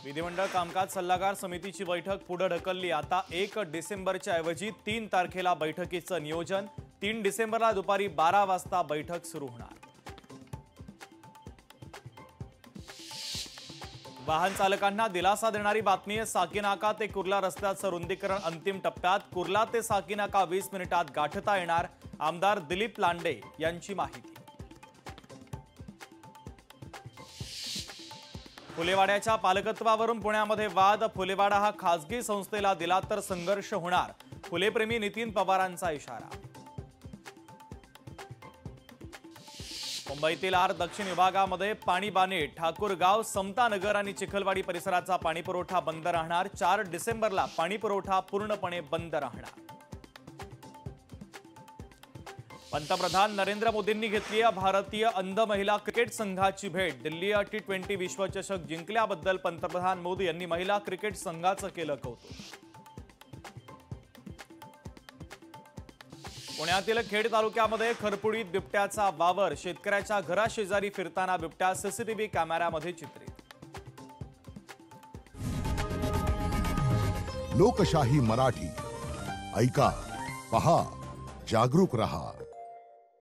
विधिमंडळ कामकाज सल्लागार समितीची बैठक पुढे ढकलली। आता 1 डिसेंबरच्या ऐवजी 3 तारखेला बैठकीचं नियोजन। 3 डिसेंबरला दुपारी 12 वाजता बैठक सुरू होणार। वाहन चालकांना दिलासा देणारी बातमी आहे। साकीनाका ते कुर्ला रस्त्याचं रुंदीकरण अंतिम टप्प्यात। कुर्ला ते साकीनाका 20 मिनिटात गाठता येणार। आमदार दिलीप लांडे यांची माहिती। फुलेवाड्याच्या पालकत्वावरून पुण्यामध्ये वाद। फुलेवाडा हा खासगी संस्थेला दिला तर संघर्ष होणार। फुलेप्रेमी नितीन पवारांचा इशारा। मुंबईतील आर दक्षिण विभागामध्ये पाणीबाणी। ठाकूरगाव, समतानगर आणि चिखलवाडी परिसराचा पाणीपुरवठा बंद राहणार। 4 डिसेंबरला पाणीपुरवठा पूर्णपणे बंद राहणार। पंतप्रधान नरेंद्र मोदींनी घेतली भारतीय अंध महिला क्रिकेट संघाची भेट। दिल्ली T20 विश्वचषक जिंकल्याबद्दल पंतप्रधान मोदी यांनी महिला क्रिकेट संघाचं केलं कौतुक। पुण्यातील खेड तालुक्यामध्ये खरपुडीत बिबट्याचा वावर। शेतकऱ्याच्या घराशेजारी फिरताना बिबट्या सीसीटीव्ही कॅमेऱ्यामध्ये चित्रित। लोकशाही मराठी ऐका, पहा, जागरूक रहा।